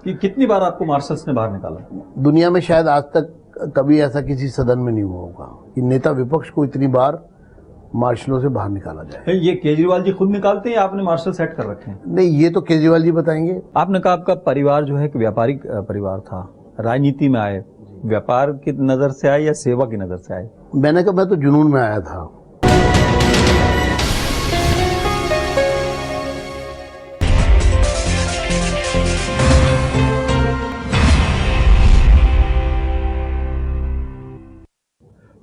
कि कितनी बार आपको मार्शल्स ने बाहर निकाला? दुनिया में शायद आज तक कभी ऐसा किसी सदन में नहीं हुआ होगा कि नेता विपक्ष को इतनी बार मार्शलों से बाहर निकाला जाए। ये केजरीवाल जी खुद निकालते हैं या आपने मार्शल सेट कर रखे हैं? नहीं, ये तो केजरीवाल जी बताएंगे। आपने कहा आपका परिवार जो है एक व्यापारिक परिवार था, राजनीति में आए, व्यापार की नजर से आए या सेवा की नजर से आए? मैंने कहा मैं तो जुनून में आया था।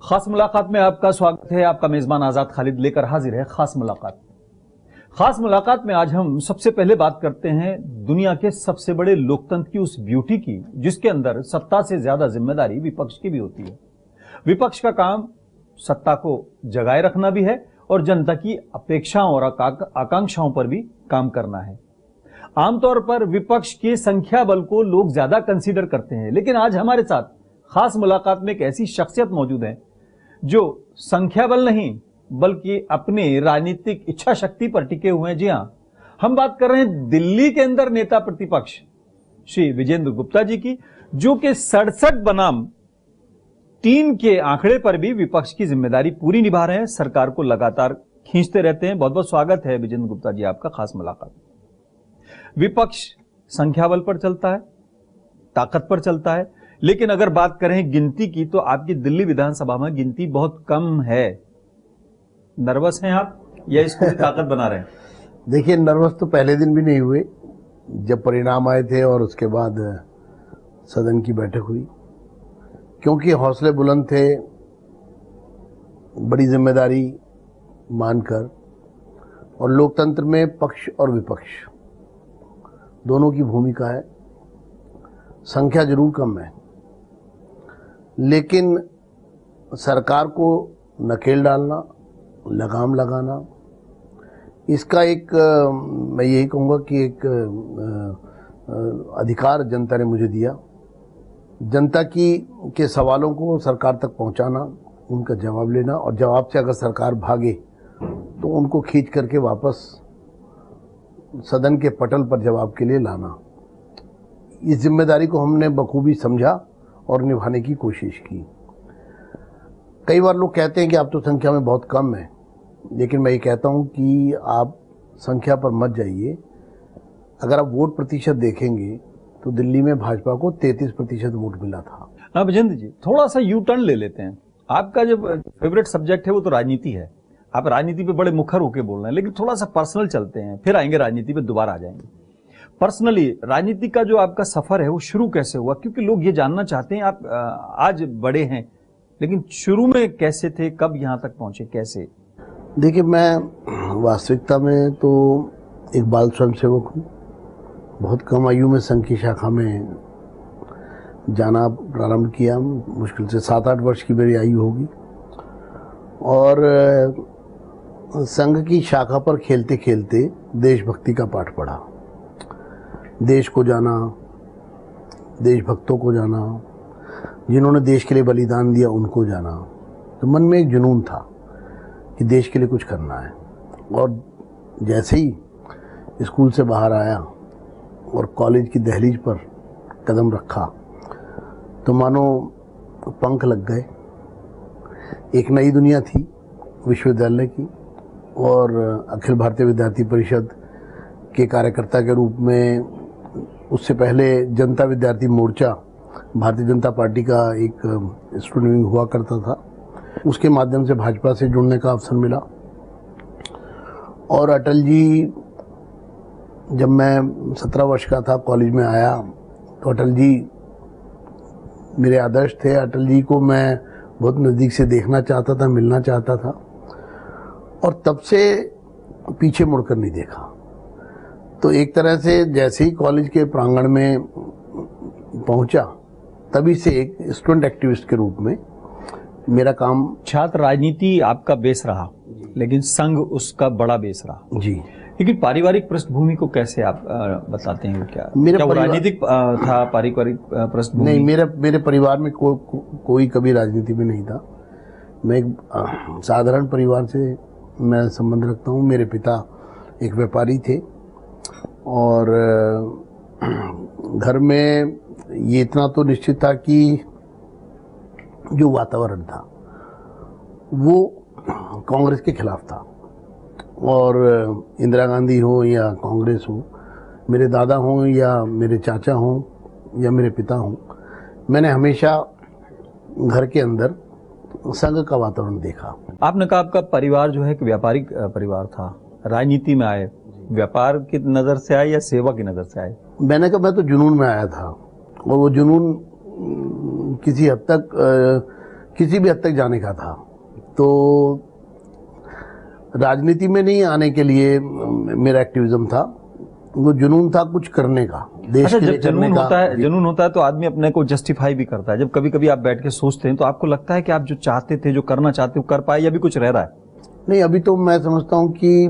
खास मुलाकात में आपका स्वागत है। आपका मेजबान आजाद खालिद लेकर हाजिर है खास मुलाकात। खास मुलाकात में आज हम सबसे पहले बात करते हैं दुनिया के सबसे बड़े लोकतंत्र की उस ब्यूटी की जिसके अंदर सत्ता से ज्यादा जिम्मेदारी विपक्ष की भी होती है। विपक्ष का काम सत्ता को जगाए रखना भी है और जनता की अपेक्षाओं और आकांक्षाओं पर भी काम करना है। आमतौर पर विपक्ष के संख्या बल को लोग ज्यादा कंसीडर करते हैं, लेकिन आज हमारे साथ खास मुलाकात में एक ऐसी शख्सियत मौजूद है जो संख्या बल नहीं बल्कि अपनी राजनीतिक इच्छा शक्ति पर टिके हुए हैं। जी हां, हम बात कर रहे हैं दिल्ली के अंदर नेता प्रतिपक्ष श्री विजेंद्र गुप्ता जी की, जो कि 67 बनाम 3 के आंकड़े पर भी विपक्ष की जिम्मेदारी पूरी निभा रहे हैं, सरकार को लगातार खींचते रहते हैं। बहुत बहुत स्वागत है विजेंद्र गुप्ता जी आपका खास मुलाकात। विपक्ष संख्या बल पर चलता है, ताकत पर चलता है, लेकिन अगर बात करें गिनती की तो आपकी दिल्ली विधानसभा में गिनती बहुत कम है। नर्वस हैं आप या इसको भी ताकत बना रहे हैं? देखिए, नर्वस तो पहले दिन भी नहीं हुए जब परिणाम आए थे और उसके बाद सदन की बैठक हुई, क्योंकि हौसले बुलंद थे, बड़ी जिम्मेदारी मानकर। और लोकतंत्र में पक्ष और विपक्ष दोनों की भूमिका है। संख्या जरूर कम है, लेकिन सरकार को नकेल डालना, लगाम लगाना, इसका एक मैं यही कहूँगा कि एक अधिकार जनता ने मुझे दिया। जनता के सवालों को सरकार तक पहुँचाना, उनका जवाब लेना, और जवाब से अगर सरकार भागे तो उनको खींच करके वापस सदन के पटल पर जवाब के लिए लाना। इस जिम्मेदारी को हमने बखूबी समझा और निभाने की कोशिश की। कई बार लोग कहते हैं कि आप तो संख्या में बहुत कम हैं, लेकिन मैं ये कहता हूं कि आप संख्या पर मत जाइए। अगर आप वोट प्रतिशत देखेंगे तो दिल्ली में भाजपा को 33% वोट मिला था। विजेंद्र जी, थोड़ा सा यू टर्न ले लेते हैं। आपका जो फेवरेट सब्जेक्ट है वो तो राजनीति है, आप राजनीति पे बड़े मुखर होकर बोल रहे हैं, लेकिन थोड़ा सा पर्सनल चलते हैं, फिर आएंगे राजनीति पे, दोबारा आ जाएंगे। पर्सनली राजनीति का जो आपका सफर है वो शुरू कैसे हुआ? क्योंकि लोग ये जानना चाहते हैं। आप आज बड़े हैं, लेकिन शुरू में कैसे थे, कब यहां तक पहुंचे, कैसे? देखिए, मैं वास्तविकता में तो एक बाल स्वयंसेवक हूँ। बहुत कम आयु में संघ की शाखा में जाना प्रारंभ किया। मुश्किल से 7-8 वर्ष की मेरी आयु होगी, और संघ की शाखा पर खेलते खेलते देशभक्ति का पाठ पढ़ा। देश को जाना, देशभक्तों को जाना, जिन्होंने देश के लिए बलिदान दिया उनको जाना। तो मन में एक जुनून था कि देश के लिए कुछ करना है। और जैसे ही स्कूल से बाहर आया और कॉलेज की दहलीज पर कदम रखा तो मानो पंख लग गए। एक नई दुनिया थी विश्वविद्यालय की, और अखिल भारतीय विद्यार्थी परिषद के कार्यकर्ता के रूप में, उससे पहले जनता विद्यार्थी मोर्चा भारतीय जनता पार्टी का एक स्टूडेंट विंग हुआ करता था, उसके माध्यम से भाजपा से जुड़ने का अवसर मिला। और अटल जी, जब मैं 17 वर्ष का था कॉलेज में आया तो अटल जी मेरे आदर्श थे। अटल जी को मैं बहुत नज़दीक से देखना चाहता था, मिलना चाहता था, और तब से पीछे मुड़कर नहीं देखा। तो एक तरह से जैसे ही कॉलेज के प्रांगण में पहुंचा, तभी से एक स्टूडेंट एक्टिविस्ट के रूप में मेरा काम। छात्र राजनीति आपका बेस रहा, लेकिन संघ उसका बड़ा बेस रहा जी। लेकिन पारिवारिक पृष्ठभूमि को कैसे आप बताते हैं? क्या वो राजनीतिक था, पारिवारिक पृष्ठभूमि? नहीं, मेरे परिवार में कोई कभी राजनीति में नहीं था। मैं एक साधारण परिवार से मैं संबंध रखता हूँ। मेरे पिता एक व्यापारी थे, और घर में ये इतना तो निश्चित था कि जो वातावरण था वो कांग्रेस के खिलाफ था। और इंदिरा गांधी हो या कांग्रेस हो, मेरे दादा हों या मेरे चाचा हों या मेरे पिता हों, मैंने हमेशा घर के अंदर संघ का वातावरण देखा। आपने कहा आपका परिवार जो है एक व्यापारिक परिवार था, राजनीति में आए, व्यापार की नज़र से आए या सेवा की नज़र से आए? मैंने कहा मैं तो जुनून में आया था, और वो जुनून किसी हद तक किसी भी हद तक जाने का था। तो राजनीति में नहीं आने के लिए मेरा एक्टिविज्म था, वो जुनून था कुछ करने का, देश के लिए करने का। जुनून होता है तो आदमी अपने को जस्टिफाई भी करता है। जब कभी कभी आप बैठ के सोचते हैं तो आपको लगता है कि आप जो चाहते थे, जो करना चाहते हो, कर पाए या भी कुछ रह रहा है? नहीं, अभी तो मैं समझता हूँ कि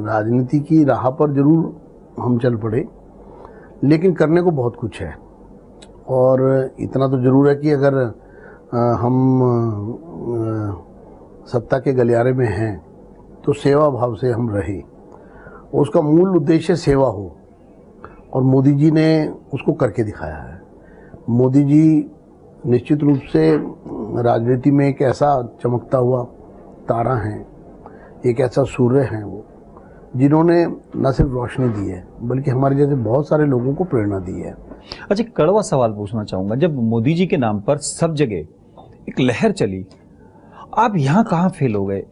राजनीति की राह पर जरूर हम चल पड़े, लेकिन करने को बहुत कुछ है। और इतना तो जरूर है कि अगर हम सत्ता के गलियारे में हैं तो सेवा भाव से हम रहे, उसका मूल उद्देश्य सेवा हो, और मोदी जी ने उसको करके दिखाया है। मोदी जी निश्चित रूप से राजनीति में एक ऐसा चमकता हुआ तारा हैं, एक ऐसा सूर्य हैं वो, जिन्होंने न सिर्फ रोशनी दी है बल्कि हमारे जैसे बहुत सारे लोगों को प्रेरणा दी है। अच्छा, कड़वा सवाल पूछना चाहूँगा। जब मोदी जी के नाम पर सब जगह एक लहर चली, आप यहाँ कहाँ फेल हो गए?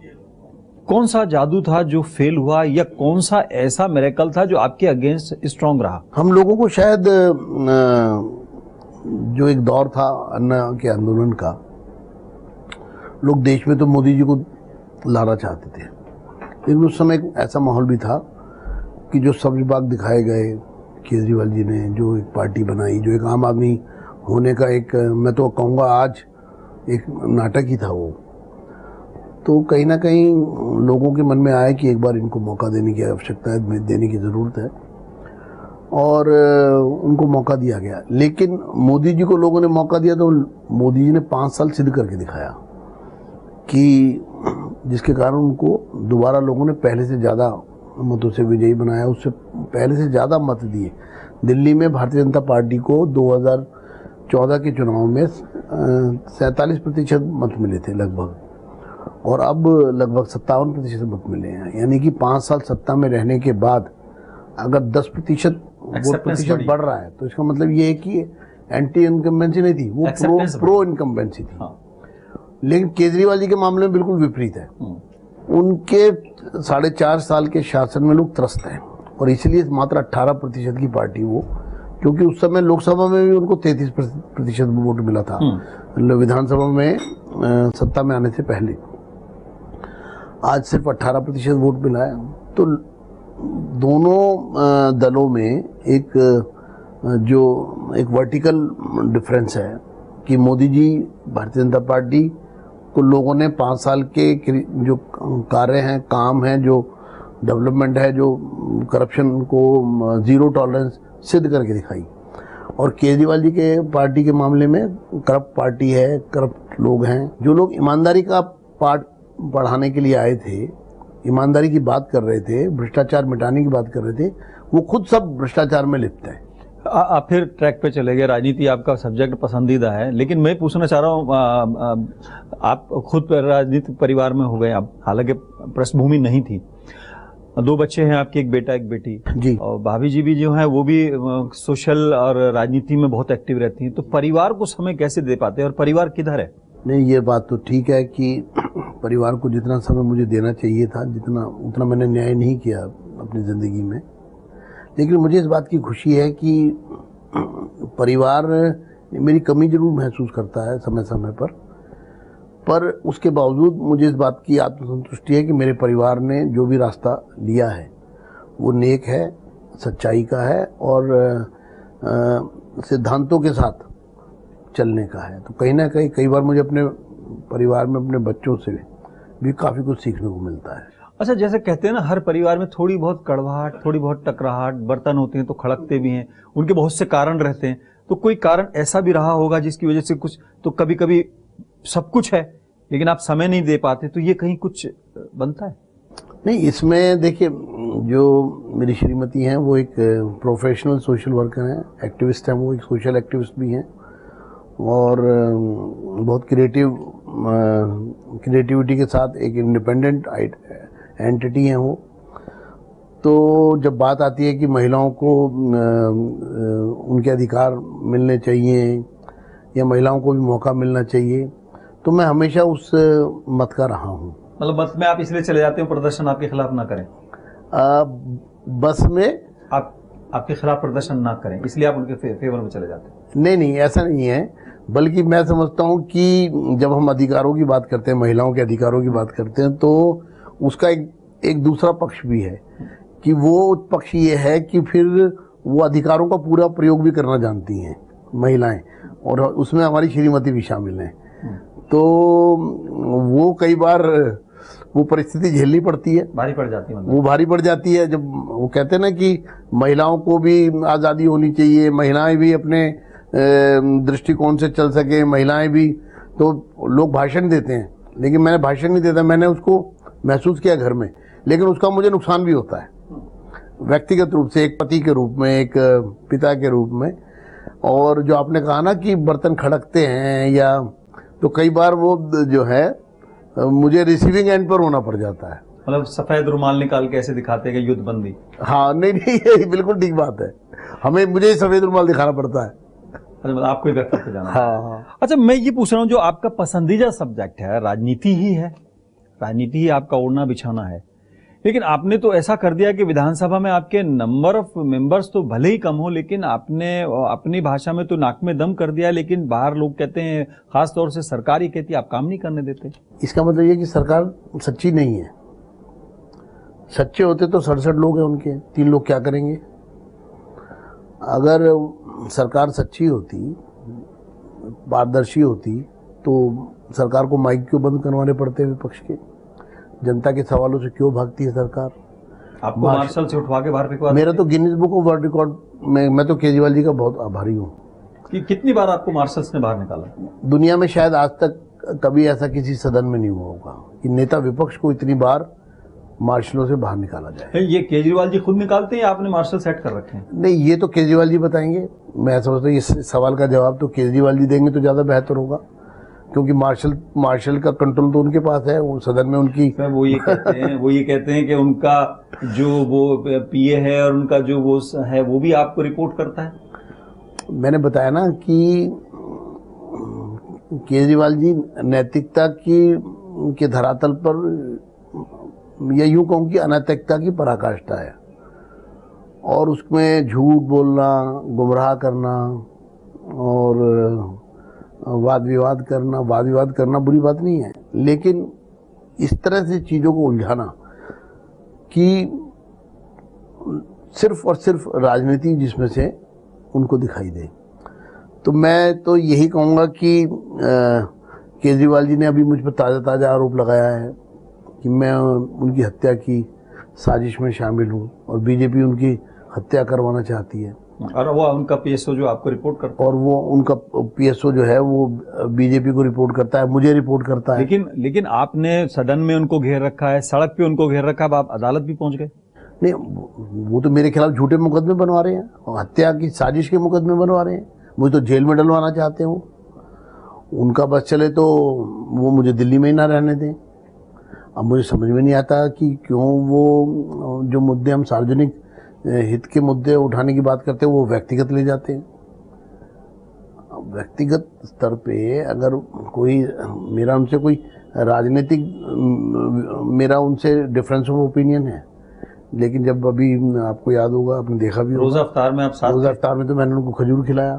कौन सा जादू था जो फेल हुआ, या कौन सा ऐसा मिरेकल था जो आपके अगेंस्ट स्ट्रांग रहा? हम लोगों को शायद जो एक दौर था अन्ना के आंदोलन का, लोग देश में तो मोदी जी को लाना चाहते थे, लेकिन उस समय एक ऐसा माहौल भी था कि जो सब्ज बाग दिखाए गए केजरीवाल जी ने, जो एक पार्टी बनाई, जो एक आम आदमी होने का एक, मैं तो कहूँगा आज एक नाटक ही था वो, तो कहीं ना कहीं लोगों के मन में आया कि एक बार इनको मौका देने की आवश्यकता है, देने की ज़रूरत है, और उनको मौका दिया गया। लेकिन मोदी जी को लोगों ने मौका दिया तो मोदी जी ने 5 साल सिद्ध करके दिखाया कि जिसके कारण उनको दोबारा लोगों ने पहले से ज़्यादा मतों से विजयी बनाया, उससे पहले से ज़्यादा मत दिए। दिल्ली में भारतीय जनता पार्टी को 2014 के चुनाव में 47% मत मिले थे लगभग, और अब लगभग 57% मत मिले हैं। यानी कि 5 साल सत्ता में रहने के बाद अगर 10% वोट प्रतिशत बढ़ रहा है तो इसका मतलब ये है कि एंटी इनकम्बेंसी नहीं थी, वो प्रो इनकम्बेंसी थी। हाँ। लेकिन केजरीवाल जी के मामले में बिल्कुल विपरीत है। उनके 4.5 साल के शासन में लोग त्रस्त हैं, और इसलिए मात्र 18% की पार्टी वो, क्योंकि उस समय लोकसभा में भी उनको 33% वोट मिला था, विधानसभा में सत्ता में आने से पहले। आज सिर्फ 18% वोट मिला है। तो दोनों दलों में एक वर्टिकल डिफरेंस है कि मोदी जी, भारतीय जनता पार्टी को लोगों ने 5 साल के जो कार्य हैं, काम हैं, जो डेवलपमेंट है, जो करप्शन को जीरो टॉलरेंस सिद्ध करके दिखाई। और केजरीवाल जी के पार्टी के मामले में करप्ट पार्टी है, करप्ट लोग हैं। जो लोग ईमानदारी का पाठ पढ़ाने के लिए आए थे, ईमानदारी की बात कर रहे थे, भ्रष्टाचार मिटाने की बात कर रहे थे, वो खुद सब भ्रष्टाचार में लिप्त हैं। आप फिर ट्रैक पे चले गए। राजनीति आपका सब्जेक्ट पसंदीदा है, लेकिन मैं पूछना चाह रहा हूँ, आप खुद राजनीतिक परिवार में हो गए, आप हालांकि पृष्ठभूमि नहीं थी, 2 बच्चे हैं आपके, एक बेटा एक बेटी जी, और भाभी जी भी जो है वो भी सोशल और राजनीति में बहुत एक्टिव रहती हैं। तो परिवार को समय कैसे दे पाते हैं, और परिवार किधर है? नहीं, ये बात तो ठीक है कि परिवार को जितना समय मुझे देना चाहिए था, उतना मैंने न्याय नहीं किया अपनी ज़िंदगी में। लेकिन मुझे इस बात की खुशी है कि परिवार मेरी कमी जरूर महसूस करता है समय समय पर उसके बावजूद मुझे इस बात की आत्मसंतुष्टि है कि मेरे परिवार ने जो भी रास्ता लिया है वो नेक है, सच्चाई का है, और सिद्धांतों के साथ चलने का है। तो कहीं ना कहीं कई बार मुझे अपने परिवार में अपने बच्चों से भी काफ़ी कुछ सीखने को मिलता है। अच्छा, जैसे कहते हैं ना, हर परिवार में थोड़ी बहुत कड़वाहट, थोड़ी बहुत टकराहट, बर्तन होते हैं तो खड़कते भी हैं, उनके बहुत से कारण रहते हैं। तो कोई कारण ऐसा भी रहा होगा जिसकी वजह से कुछ, तो कभी कभी सब कुछ है लेकिन आप समय नहीं दे पाते, तो ये कहीं कुछ बनता है? नहीं, इसमें देखिए जो मेरी श्रीमती हैं वो एक प्रोफेशनल सोशल वर्कर हैं, एक्टिविस्ट हैं, वो एक सोशल एक्टिविस्ट भी हैं और बहुत क्रिएटिविटी के साथ एक इंडिपेंडेंट एंटिटी हैं वो। तो जब बात आती है कि महिलाओं को उनके अधिकार मिलने चाहिए या महिलाओं को भी मौका मिलना चाहिए, तो मैं हमेशा उस मत का रहा हूँ। मतलब मत में आप इसलिए चले जाते हो प्रदर्शन आपके खिलाफ ना करें? बस में आपके खिलाफ प्रदर्शन ना करें इसलिए आप उनके फेवर में चले जाते हैं? नहीं, ऐसा नहीं है, बल्कि मैं समझता हूँ कि जब हम अधिकारों की बात करते हैं, महिलाओं के अधिकारों की बात करते हैं, तो उसका एक दूसरा पक्ष भी है कि वो पक्ष ये है कि फिर वो अधिकारों का पूरा प्रयोग भी करना जानती हैं महिलाएं, और उसमें हमारी श्रीमती भी शामिल हैं। तो वो कई बार वो परिस्थिति झेलनी पड़ती है, भारी पड़ जाती है। वो भारी पड़ जाती है जब वो कहते हैं ना कि महिलाओं को भी आज़ादी होनी चाहिए, महिलाएं भी अपने दृष्टिकोण से चल सके, महिलाएं भी, तो लोग भाषण देते हैं, लेकिन मैंने भाषण नहीं देता, मैंने उसको महसूस किया घर में, लेकिन उसका मुझे नुकसान भी होता है व्यक्तिगत रूप से, एक पति के रूप में, एक पिता के रूप में। और जो आपने कहा ना कि बर्तन खड़कते हैं या, तो कई बार वो जो है मुझे रिसीविंग एंड पर होना पड़ जाता है। मतलब सफेद रुमाल निकाल के ऐसे दिखाते हैं कि युद्ध बंदी। हाँ, नहीं ये बिल्कुल ठीक बात है, मुझे सफेद रुमाल दिखाना पड़ता है। मतलब आपको ही व्यक्त करके जाना। हाँ। अच्छा, मैं ये पूछ रहा हूँ, जो आपका पसंदीदा सब्जेक्ट है राजनीति ही है, राजनीति ही आपका ओढ़ना बिछाना है, लेकिन आपने तो ऐसा कर दिया कि विधानसभा में आपके नंबर ऑफ मेंबर्स तो भले ही कम हो, लेकिन आपने अपनी भाषा में तो नाक में दम कर दिया, लेकिन बाहर लोग कहते हैं, खास तौर से सरकार ही कहती है आप काम नहीं करने देते। इसका मतलब ये कि सरकार सच्ची नहीं है। सच्चे होते तो 67 लोग हैं उनके, 3 लोग क्या करेंगे? अगर सरकार सच्ची होती, पारदर्शी होती, तो सरकार को माइक क्यों बंद करवाने पड़ते विपक्ष के? जनता के सवालों से क्यों भागती है सरकार? आपको मार्शल से उठवा के बाहर फेंकवा? मेरा तो Guinness book of world record में, मैं तो केजरीवाल जी का बहुत आभारी हूँ कि कितनी बार आपको मार्शल्स ने बाहर निकाला? दुनिया में शायद आज तक कभी ऐसा किसी सदन में नहीं हुआ होगा कि नेता विपक्ष को इतनी बार मार्शलों से बाहर निकाला जाए। ये केजरीवाल जी खुद निकालते हैं या आपने मार्शल सेट कर रखे हैं? नहीं, ये तो केजरीवाल जी बताएंगे। मैं समझता हूँ इस सवाल का जवाब तो केजरीवाल जी देंगे तो ज़्यादा बेहतर होगा, क्योंकि मार्शल का कंट्रोल तो उनके पास है, वो सदन में उनकी। वो ये कहते हैं कि उनका जो वो पीए है और उनका जो वो है वो भी आपको रिपोर्ट करता है। मैंने बताया ना कि केजरीवाल जी नैतिकता के धरातल पर, या यूं कहूँ कि अनैतिकता की पराकाष्ठा है, और उसमें झूठ बोलना, गुमराह करना और वाद विवाद करना बुरी बात नहीं है, लेकिन इस तरह से चीज़ों को उलझाना कि सिर्फ और सिर्फ राजनीति जिसमें से उनको दिखाई दे। तो मैं तो यही कहूँगा कि केजरीवाल जी ने अभी मुझ पर ताज़ा आरोप लगाया है कि मैं उनकी हत्या की साजिश में शामिल हूँ, और बीजेपी उनकी हत्या करवाना चाहती है। और वो उनका पीएसओ जो आपको रिपोर्ट करता है, और वो उनका पीएसओ जो है वो बीजेपी को रिपोर्ट करता है, मुझे रिपोर्ट करता है। लेकिन आपने सदन में उनको घेर रखा है, सड़क पे उनको घेर रखा है, आप अदालत भी पहुंच गए। नहीं, वो तो मेरे खिलाफ झूठे मुकदमे बनवा रहे हैं और हत्या की साजिश के मुकदमे बनवा रहे हैं, मुझे तो जेल में डलवाना चाहते हैं। उनका बस चले तो वो मुझे दिल्ली में ही ना रहने दें। अब मुझे समझ में नहीं आता कि क्यों वो जो मुद्दे हम सार्वजनिक हित के मुद्दे उठाने की बात करते हैं वो व्यक्तिगत ले जाते हैं। व्यक्तिगत स्तर पे अगर कोई मेरा उनसे कोई राजनीतिक मेरा उनसे डिफरेंस ऑफ ओपिनियन है, लेकिन जब अभी आपको याद होगा, आपने देखा भी होगा, रोज़ा अफ्तार में आप साथ, रोज़ा अफ्तार में तो मैंने उनको खजूर खिलाया।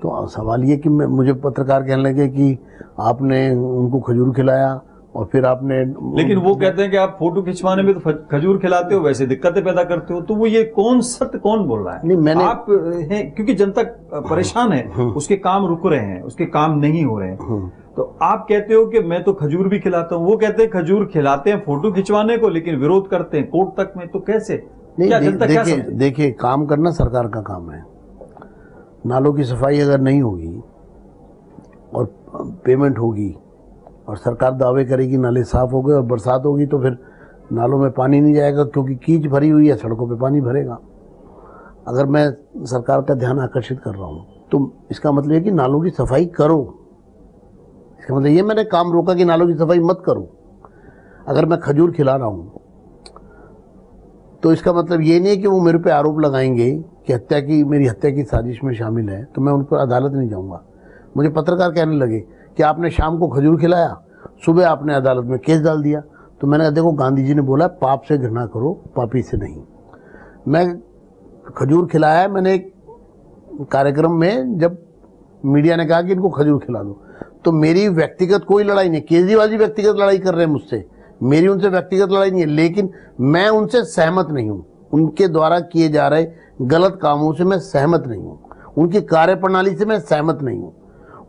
तो सवाल ये कि मुझे पत्रकार कहने लगे कि आपने उनको खजूर खिलाया और फिर आपने, लेकिन वो कहते हैं कि आप फोटो खिंचवाने में तो खजूर खिलाते हो, वैसे दिक्कतें पैदा करते हो। तो वो ये कौन सत्य कौन बोल रहा है? नहीं, मैंने आप हैं, क्योंकि जनता परेशान है, उसके काम रुक रहे हैं, उसके काम नहीं हो रहे हैं। तो आप कहते हो कि मैं तो खजूर भी खिलाता हूँ, वो कहते हैं खजूर खिलाते हैं फोटो खिंचवाने को, लेकिन विरोध करते हैं कोर्ट तक में। तो कैसे? क्या जनता क्या समझे? देखिए, काम करना सरकार का काम है। नालों की सफाई अगर नहीं होगी और पेमेंट होगी और सरकार दावे करेगी नाले साफ हो गए और बरसात होगी, तो फिर नालों में पानी नहीं जाएगा क्योंकि कीच भरी हुई है, सड़कों पे पानी भरेगा। अगर मैं सरकार का ध्यान आकर्षित कर रहा हूँ तो इसका मतलब है कि नालों की सफाई करो। इसका मतलब ये मैंने काम रोका कि नालों की सफाई मत करो। अगर मैं खजूर खिला रहा हूँ तो इसका मतलब ये नहीं है कि वो मेरे पे आरोप लगाएंगे कि मेरी हत्या की साजिश में शामिल है, तो मैं उन पर अदालत नहीं जाऊँगा। मुझे पत्रकार कहने लगे कि आपने शाम को खजूर खिलाया, सुबह आपने अदालत में केस डाल दिया। तो मैंने कहा देखो, गांधी जी ने बोला पाप से घृणा करो, पापी से नहीं। मैं खजूर खिलाया, मैंने एक कार्यक्रम में जब मीडिया ने कहा कि इनको खजूर खिला दो, तो मेरी व्यक्तिगत कोई लड़ाई नहीं, केजरीवाल जी व्यक्तिगत लड़ाई कर रहे हैं मुझसे, मेरी उनसे व्यक्तिगत लड़ाई नहीं है, लेकिन मैं उनसे सहमत नहीं हूँ। उनके द्वारा किए जा रहे गलत कामों से मैं सहमत नहीं हूँ, उनकी कार्यप्रणाली से मैं सहमत नहीं हूँ।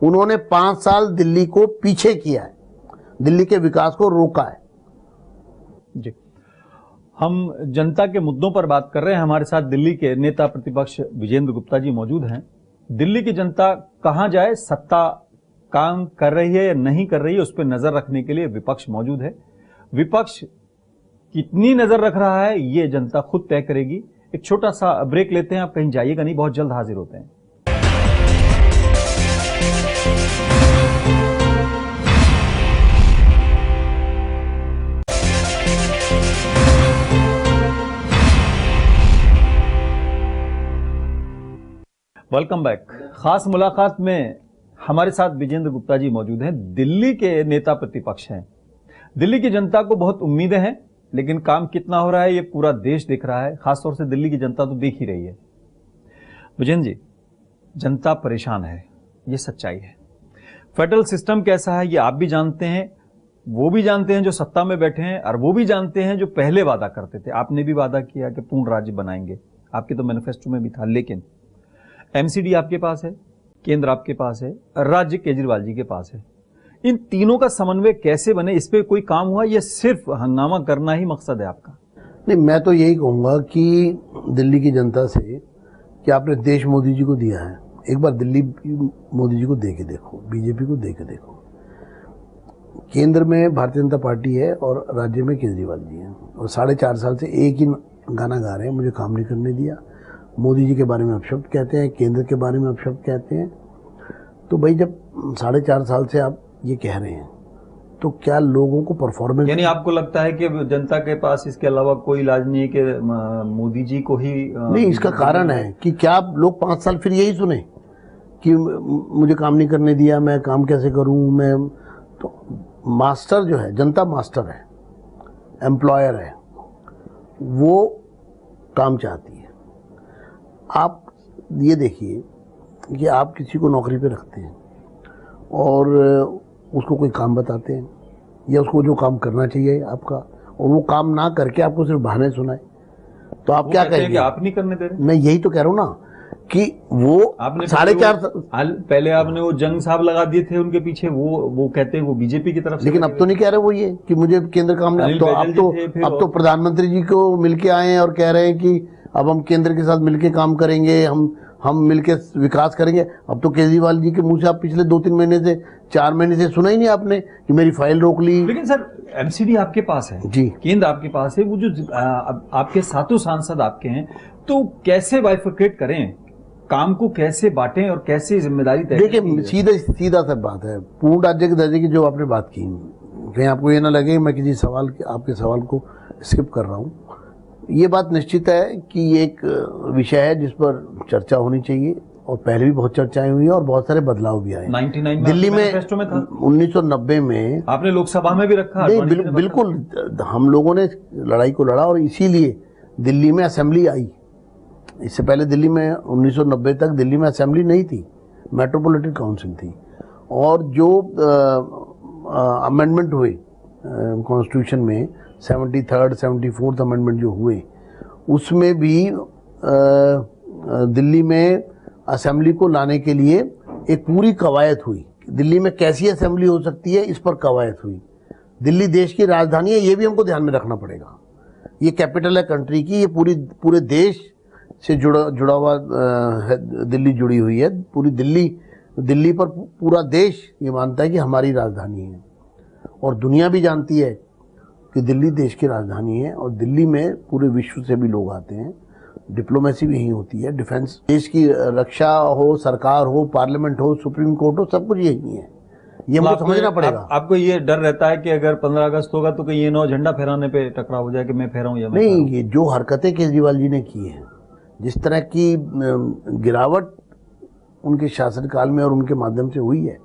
उन्होंने 5 साल दिल्ली को पीछे किया है, दिल्ली के विकास को रोका है। जी, हम जनता के मुद्दों पर बात कर रहे हैं। हमारे साथ दिल्ली के नेता प्रतिपक्ष विजेंद्र गुप्ता जी मौजूद हैं। दिल्ली की जनता कहां जाए, सत्ता काम कर रही है या नहीं कर रही है, उस पर नजर रखने के लिए विपक्ष मौजूद है। विपक्ष कितनी नजर रख रहा है ये जनता खुद तय करेगी। एक छोटा सा ब्रेक लेते हैं, आप कहीं जाइएगा नहीं, बहुत जल्द हाजिर होते हैं। Welcome back. खास मुलाकात में हमारे साथ विजेंद्र गुप्ता जी मौजूद हैं, दिल्ली के नेता प्रतिपक्ष हैं। दिल्ली की जनता को बहुत उम्मीदें हैं, लेकिन काम कितना हो रहा है ये पूरा देश देख रहा है, खासतौर से दिल्ली की जनता तो देख ही रही है। विजेंद्र जी, जनता परेशान है, ये सच्चाई है। फेडरल सिस्टम कैसा है ये आप भी जानते हैं, वो भी जानते हैं जो सत्ता में बैठे हैं, और वो भी जानते हैं जो पहले वादा करते थे। आपने भी वादा किया कि पूर्ण राज्य बनाएंगे, आपके तो मैनिफेस्टो में भी था, लेकिन एमसीडी आपके पास है, केंद्र आपके पास है, राज्य केजरीवाल जी के पास है। इन तीनों का समन्वय कैसे बने, इस पे कोई काम हुआ या सिर्फ हंगामा करना ही मकसद है आपका? नहीं, मैं तो यही कहूँगा कि दिल्ली की जनता से कि आपने देश मोदी जी को दिया है, एक बार दिल्ली मोदी जी को दे के देखो, बीजेपी को दे के देखो। केंद्र में भारतीय जनता पार्टी है और राज्य में केजरीवाल जी हैं, और 4.5 साल से एक ही गाना गा रहे हैं, मुझे काम नहीं करने दिया। मोदी जी के बारे में अपशब्द कहते हैं, केंद्र के बारे में अपशब्द कहते हैं। तो भाई जब 4.5 साल से आप ये कह रहे हैं तो क्या लोगों को परफॉर्मेंस, यानी आपको लगता है कि जनता के पास इसके अलावा कोई इलाज नहीं है कि मोदी जी को ही नहीं? इसका कारण है कि क्या लोग 5 साल फिर यही सुने कि मुझे काम नहीं करने दिया, मैं काम कैसे करूं? मैं तो मास्टर जो है, जनता मास्टर है, एम्प्लॉयर है, वो काम चाहती है। आप ये देखिए कि आप किसी को नौकरी पे रखते हैं और उसको कोई काम बताते हैं या उसको जो काम करना चाहिए आपका, और वो काम ना करके आपको सिर्फ बहाने सुनाए, तो आप क्या कहेंगे? आप नहीं करने दे रहे। मैं यही तो कह रहा हूँ ना कि वो आपने 4.5 पहले आपने वो जंग साहब लगा दिए थे उनके पीछे, वो कहते हैं वो बीजेपी की तरफ से, लेकिन अब तो नहीं कह रहे वो ये कि मुझे केंद्र का हमने, अब तो प्रधानमंत्री जी को मिलके आए हैं और कह रहे हैं कि अब हम केंद्र के साथ मिलके काम करेंगे, हम मिलके विकास करेंगे। अब तो केजरीवाल जी के मुंह से आप पिछले 2-3 महीने से, 4 महीने से सुना ही नहीं आपने कि मेरी फाइल रोक ली। लेकिन सर एमसीडी आपके पास है जी, केंद्र आपके पास है, वो जो आपके 7 सांसद आपके हैं, तो कैसे बाइफरकेट करें, काम को कैसे बांटें और कैसे जिम्मेदारी तय? देखिए, सीधा सा बात है, पूर्ण राज्य के दर्जे की जो आपने बात की, कहीं आपको ये ना लगे मैं किसी आपके सवाल को स्किप कर रहा हूँ। ये बात निश्चित है कि ये एक विषय है जिस पर चर्चा होनी चाहिए, और पहले भी बहुत चर्चाएं हुई और बहुत सारे बदलाव भी आए। 99 दिल्ली में था, 1990 में आपने लोकसभा में भी रखा। नहीं, बिल्कुल हम लोगों ने लड़ाई को लड़ा और इसीलिए दिल्ली में असेंबली आई। इससे पहले दिल्ली में 1990 तक दिल्ली में असेंबली नहीं थी, मेट्रोपॉलिटन काउंसिल थी। और जो अमेंडमेंट हुए कॉन्स्टिट्यूशन में, 73rd 74th अमेंडमेंट जो हुए, उसमें भी दिल्ली में असेंबली को लाने के लिए एक पूरी कवायद हुई। दिल्ली में कैसी असेंबली हो सकती है, इस पर कवायद हुई। दिल्ली देश की राजधानी है, ये भी हमको ध्यान में रखना पड़ेगा। ये कैपिटल है कंट्री की, ये पूरे देश से जुड़ा हुआ है, दिल्ली जुड़ी हुई है। पूरी दिल्ली पर पूरा देश ये मानता है कि हमारी राजधानी है, और दुनिया भी जानती है कि दिल्ली देश की राजधानी है और दिल्ली में पूरे विश्व से भी लोग आते हैं, डिप्लोमेसी भी यहीं होती है, डिफेंस, देश की रक्षा हो, सरकार हो, पार्लियामेंट हो, सुप्रीम कोर्ट हो, सब कुछ यहीं है। ये हमको समझना पड़ेगा। आपको ये डर रहता है कि अगर 15 अगस्त होगा तो कहीं ये नौ झंडा फहराने पे टकराव हो जाए कि मैं फहराऊं या मैं नहीं, ये जो हरकतें केजरीवाल जी ने की हैं, जिस तरह की गिरावट उनके शासनकाल में और उनके माध्यम से हुई है,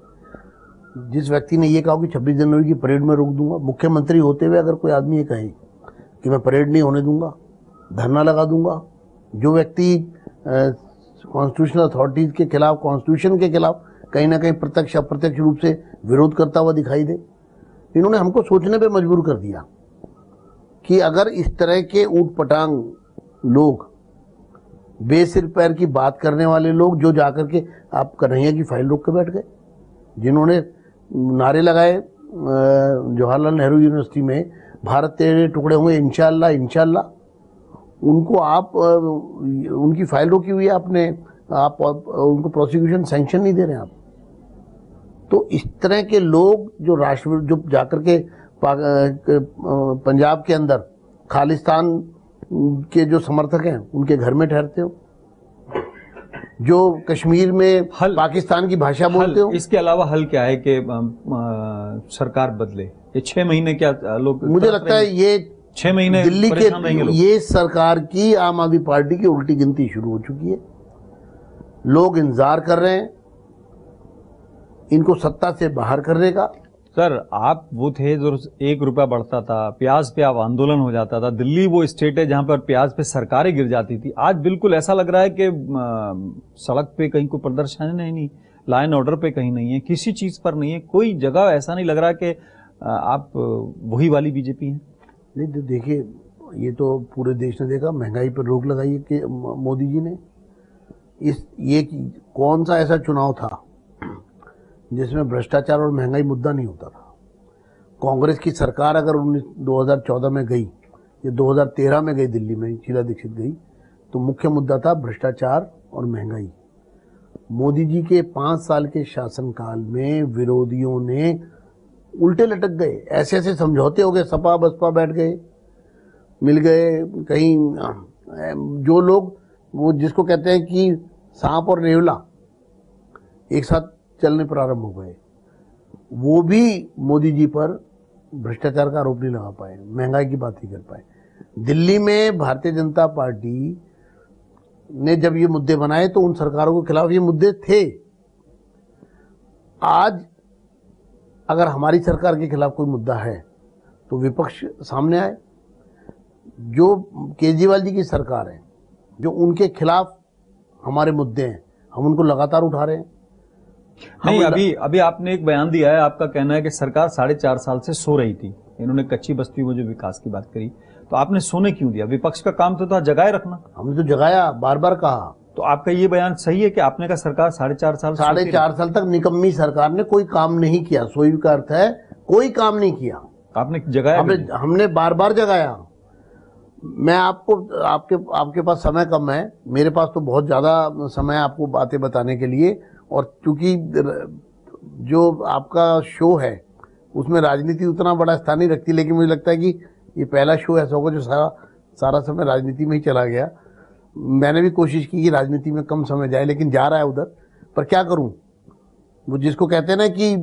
जिस व्यक्ति ने ये कहा कि 26 जनवरी की परेड में रोक दूंगा, मुख्यमंत्री होते हुए अगर कोई आदमी ये कहे कि मैं परेड नहीं होने दूंगा, धरना लगा दूंगा, जो व्यक्ति कॉन्स्टिट्यूशनल अथॉरिटीज के खिलाफ, कॉन्स्टिट्यूशन के खिलाफ कहीं ना कहीं प्रत्यक्ष अप्रत्यक्ष रूप से विरोध करता हुआ दिखाई दे, इन्होंने हमको सोचने पे मजबूर कर दिया कि अगर इस तरह के ऊट पटांग लोग, बेसिर पैर की बात करने वाले लोग, जो जाकर के आप कन्हैया की फाइल रोक के बैठ गए, जिन्होंने नारे लगाए जवाहरलाल नेहरू यूनिवर्सिटी में, भारत तेरे टुकड़े होंगे इंशाअल्लाह इंशाअल्लाह, उनको आप उनकी फाइल रोकी हुई है आपने, आप उनको प्रोसिक्यूशन सैंक्शन नहीं दे रहे हैं आप। तो इस तरह के लोग जो राष्ट्र, जो जाकर के पंजाब के अंदर खालिस्तान के जो समर्थक हैं उनके घर में ठहरते हो, जो कश्मीर में पाकिस्तान की भाषा बोलते हो, इसके अलावा हल क्या है कि सरकार बदले? ये 6 महीने क्या लोग, मुझे लगता है ये 6 महीने दिल्ली के ये सरकार की, आम आदमी पार्टी की उल्टी गिनती शुरू हो चुकी है। लोग इंतजार कर रहे हैं इनको सत्ता से बाहर करने का। सर, आप वो थे जो 1 रुपया बढ़ता था, प्याज पे आप आंदोलन हो जाता था, दिल्ली वो स्टेट है जहां पर प्याज पे सरकारें गिर जाती थी। आज बिल्कुल ऐसा लग रहा है कि सड़क पे कहीं कोई प्रदर्शन नहीं, लाइन ऑर्डर पे कहीं नहीं है, किसी चीज पर नहीं है, कोई जगह ऐसा नहीं लग रहा कि आप वही वाली बीजेपी हैं। नहीं तो देखिए, ये तो पूरे देश ने देखा, महंगाई पर रोक लगाई है कि मोदी जी ने। ये कौन सा ऐसा चुनाव था जिसमें भ्रष्टाचार और महंगाई मुद्दा नहीं होता था? कांग्रेस की सरकार अगर 2014 में गई या 2013 में गई, दिल्ली में शीला दीक्षित गई, तो मुख्य मुद्दा था भ्रष्टाचार और महंगाई। मोदी जी के 5 साल के शासनकाल में विरोधियों ने उल्टे लटक गए, ऐसे ऐसे समझौते हो गए, सपा बसपा बैठ गए, मिल गए कहीं, जो लोग वो जिसको कहते हैं कि सांप और नेवला एक साथ चलने प्रारंभ हो गए, वो भी मोदी जी पर भ्रष्टाचार का आरोप नहीं लगा पाए, महंगाई की बात ही कर पाए। दिल्ली में भारतीय जनता पार्टी ने जब ये मुद्दे बनाए तो उन सरकारों के खिलाफ ये मुद्दे थे। आज अगर हमारी सरकार के खिलाफ कोई मुद्दा है तो विपक्ष सामने आए। जो केजरीवाल जी की सरकार है, जो उनके खिलाफ हमारे मुद्दे हैं, हम उनको लगातार उठा रहे हैं। नहीं, अभी आपने एक बयान दिया है, आपका कहना है कि सरकार 4.5 साल से सो रही थी। इन्होंने कच्ची बस्तियों में जो विकास की बात करी, तो आपने सोने क्यों दिया? विपक्ष का काम तो था जगाए रखना। हमने तो जगाया, बार बार कहा। तो आपका ये बयान सही है कि आपने कहा सरकार 4.5 साल तक निकम्मी सरकार ने कोई काम नहीं किया। सोई का अर्थ है कोई काम नहीं किया। आपने जगाया? हमने बार बार जगाया। मैं आपके पास समय कम है, मेरे पास तो बहुत ज्यादा समय आपको बातें बताने के लिए, और चूंकि जो आपका शो है उसमें राजनीति उतना बड़ा स्थान नहीं रखती, लेकिन मुझे लगता है कि ये पहला शो ऐसा होगा जो सारा समय राजनीति में ही चला गया। मैंने भी कोशिश की कि राजनीति में कम समय जाए, लेकिन जा रहा है उधर, पर क्या करूं। वो जिसको कहते हैं ना कि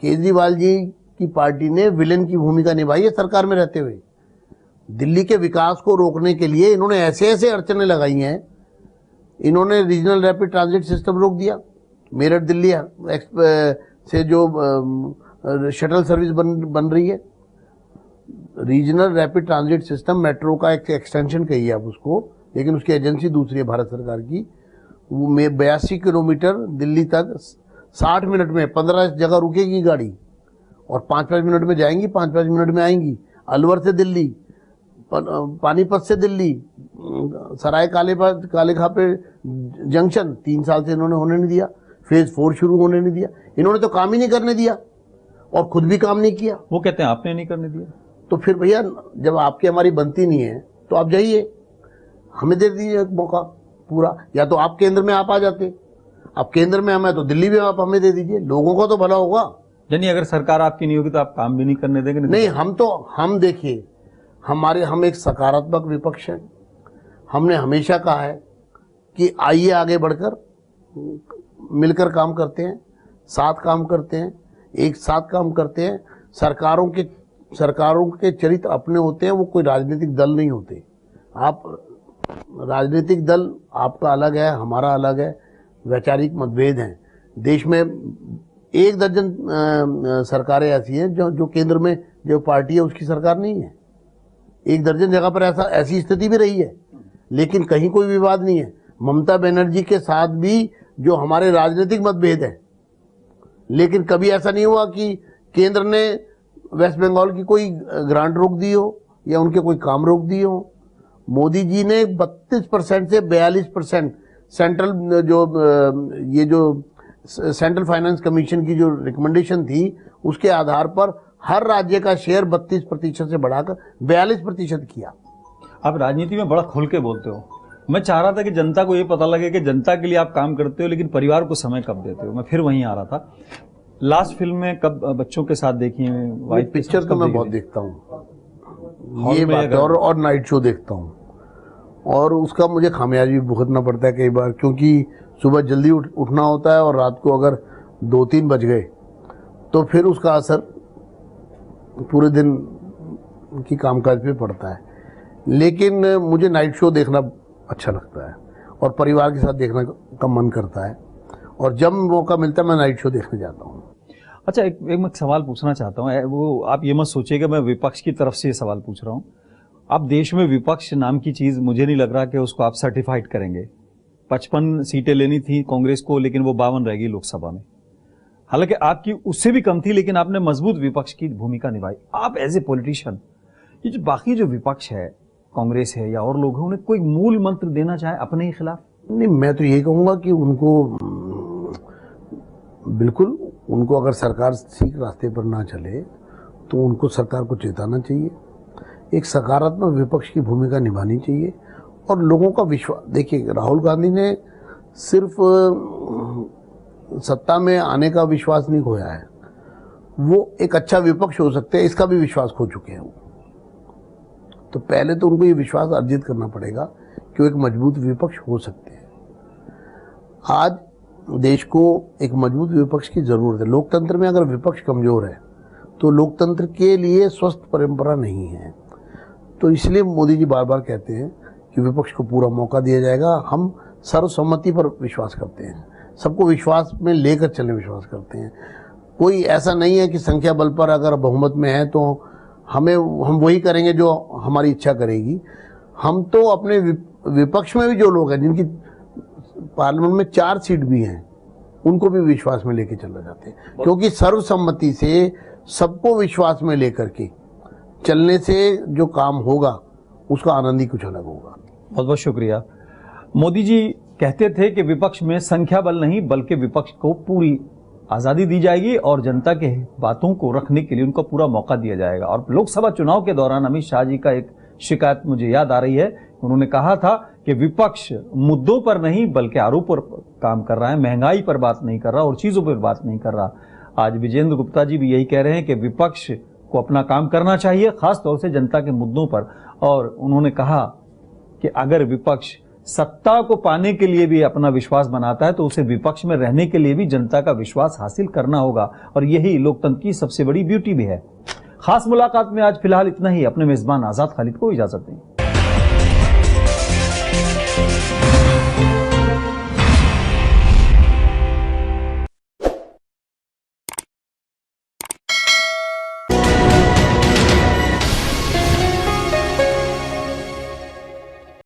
केजरीवाल जी की पार्टी ने विलेन की भूमिका निभाई है सरकार में रहते हुए। दिल्ली के विकास को रोकने के लिए इन्होंने ऐसे ऐसे अड़चने लगाई हैं। इन्होंने रीजनल रैपिड ट्रांजिट सिस्टम रोक दिया। मेरठ दिल्ली से जो शटल सर्विस बन रही है, regional rapid transit system, metro का एक एक्सटेंशन कही है आप उसको, लेकिन उसकी एजेंसी दूसरी है भारत सरकार की। वो 82 किलोमीटर दिल्ली तक 60 मिनट में 15 जगह रुकेगी गाड़ी, और 5-5 मिनट में जाएंगी, 5-5 मिनट में आएंगी। अलवर से दिल्ली, पानीपत से दिल्ली, सराय कालेखा पे जंक्शन 3 साल से इन्होंने होने नहीं दिया। फेज 4 शुरू होने नहीं दिया। इन्होंने तो काम ही नहीं करने दिया और खुद भी काम नहीं किया। वो कहते हैं आपने नहीं करने दिया। तो फिर भैया, जब आपकी हमारी बनती नहीं है तो आप जाइए, हमें दे दीजिए एक मौका पूरा। या तो आप केंद्र में आप आ जाते, आप केंद्र में हमें तो दिल्ली में आप हमें दे दीजिए, लोगों का तो भला होगा। यानी अगर सरकार आपकी नहीं होगी तो आप काम भी नहीं करने देंगे? नहीं, हम देखिए, हम एक सकारात्मक विपक्ष हैं। हमने हमेशा कहा है कि आइए आगे बढ़कर मिलकर काम करते हैं, साथ काम करते हैं, एक साथ काम करते हैं। सरकारों के चरित्र अपने होते हैं, वो कोई राजनीतिक दल नहीं होते। आप राजनीतिक दल आपका अलग है, हमारा अलग है, वैचारिक मतभेद हैं। देश में 1 दर्जन सरकारें ऐसी हैं जो केंद्र में जो पार्टी है उसकी सरकार नहीं है। 1 दर्जन जगह पर ऐसी स्थिति भी रही है, लेकिन कहीं कोई विवाद नहीं है। ममता बनर्जी के साथ भी जो हमारे राजनीतिक मतभेद हैं, लेकिन कभी ऐसा नहीं हुआ कि केंद्र ने वेस्ट बंगाल की कोई ग्रांट रोक दी हो या उनके कोई काम रोक दिए हो। मोदी जी ने 32% से 42% सेंट्रल फाइनेंस कमीशन की जो रिकमेंडेशन थी उसके आधार पर हर राज्य का शेयर 32% से बढ़ाकर 42% किया। आप राजनीति में बड़ा खुल के बोलते हो। मैं चाह रहा था कि जनता को ये पता लगे कि जनता के लिए आप काम करते हो, लेकिन परिवार को समय कब देते हो। मैं फिर वहीं आ रहा था, लास्ट फिल्म में कब बच्चों के साथ देखी है? वाइफ पिक्चर तो मैं बहुत देखता हूँ, ये बात, और नाइट शो देखता हूँ, और उसका मुझे खामियाजी भुगतना पड़ता है कई बार, क्योंकि सुबह जल्दी उठना होता है और रात को अगर 2-3 बज गए तो फिर उसका असर पूरे दिन की कामकाज पे पड़ता है। लेकिन मुझे नाइट शो देखना अच्छा लगता है और परिवार के साथ देखने का मन करता है, और जब मौका मिलता है मैं नाइट शो देखने जाता हूँ। अच्छा, एक मैं सवाल पूछना चाहता हूँ, वो आप ये मत सोचिएगा मैं विपक्ष की तरफ से ये सवाल पूछ रहा हूँ। अब देश में विपक्ष नाम की चीज़ मुझे नहीं लग रहा कि उसको आप सर्टिफाइड करेंगे। 55 सीटें लेनी थी कांग्रेस को, लेकिन वो 52 रह गई लोकसभा में। हालांकि आपकी उससे भी कम थी, लेकिन आपने मजबूत विपक्ष की भूमिका निभाई। आप एज ए पॉलिटिशियन, ये जो बाकी जो विपक्ष है, कांग्रेस है या और लोग हैं, उन्हें कोई मूल मंत्र देना चाहे अपने ही खिलाफ? नहीं, मैं तो यही कहूँगा कि उनको अगर सरकार ठीक रास्ते पर ना चले तो उनको सरकार को चेताना चाहिए, एक सकारात्मक विपक्ष की भूमिका निभानी चाहिए और लोगों का विश्वास। देखिए, राहुल गांधी ने सिर्फ सत्ता में आने का विश्वास नहीं खोया है, वो एक अच्छा विपक्ष हो सकते हैं इसका भी विश्वास खो चुके हैं वो। तो पहले तो उनको ये विश्वास अर्जित करना पड़ेगा कि वो एक मजबूत विपक्ष हो सकते हैं। आज देश को एक मजबूत विपक्ष की जरूरत है। लोकतंत्र में अगर विपक्ष कमजोर है तो लोकतंत्र के लिए स्वस्थ परंपरा नहीं है। तो इसलिए मोदी जी बार बार कहते हैं कि विपक्ष को पूरा मौका दिया जाएगा। हम सर्वसम्मति पर विश्वास करते हैं, सबको विश्वास में लेकर चलने विश्वास करते हैं। कोई ऐसा नहीं है कि संख्या बल पर अगर बहुमत में है तो हम वही करेंगे जो हमारी इच्छा करेगी। हम तो अपने विपक्ष में भी जो लोग हैं जिनकी पार्लियामेंट में 4 सीट भी हैं, उनको भी विश्वास में लेके चलना चाहते हैं, क्योंकि सर्वसम्मति से सबको विश्वास में लेकर के चलने से जो काम होगा उसका आनंद ही कुछ अलग होगा। बहुत बहुत शुक्रिया। मोदी जी कहते थे कि विपक्ष में संख्या बल नहीं बल्कि विपक्ष को पूरी आज़ादी दी जाएगी और जनता के बातों को रखने के लिए उनको पूरा मौका दिया जाएगा। और लोकसभा चुनाव के दौरान अमित शाह जी का एक शिकायत मुझे याद आ रही है, उन्होंने कहा था कि विपक्ष मुद्दों पर नहीं बल्कि आरोपों पर काम कर रहा है, महंगाई पर बात नहीं कर रहा और चीज़ों पर बात नहीं कर रहा। आज विजेंद्र गुप्ता जी भी यही कह रहे हैं कि विपक्ष को अपना काम करना चाहिए, खासतौर से जनता के मुद्दों पर। और उन्होंने कहा कि अगर विपक्ष सत्ता को पाने के लिए भी अपना विश्वास बनाता है तो उसे विपक्ष में रहने के लिए भी जनता का विश्वास हासिल करना होगा, और यही लोकतंत्र की सबसे बड़ी ब्यूटी भी है। खास मुलाकात में आज फिलहाल इतना ही। अपने मेजबान आजाद खालिद को इजाजत दें।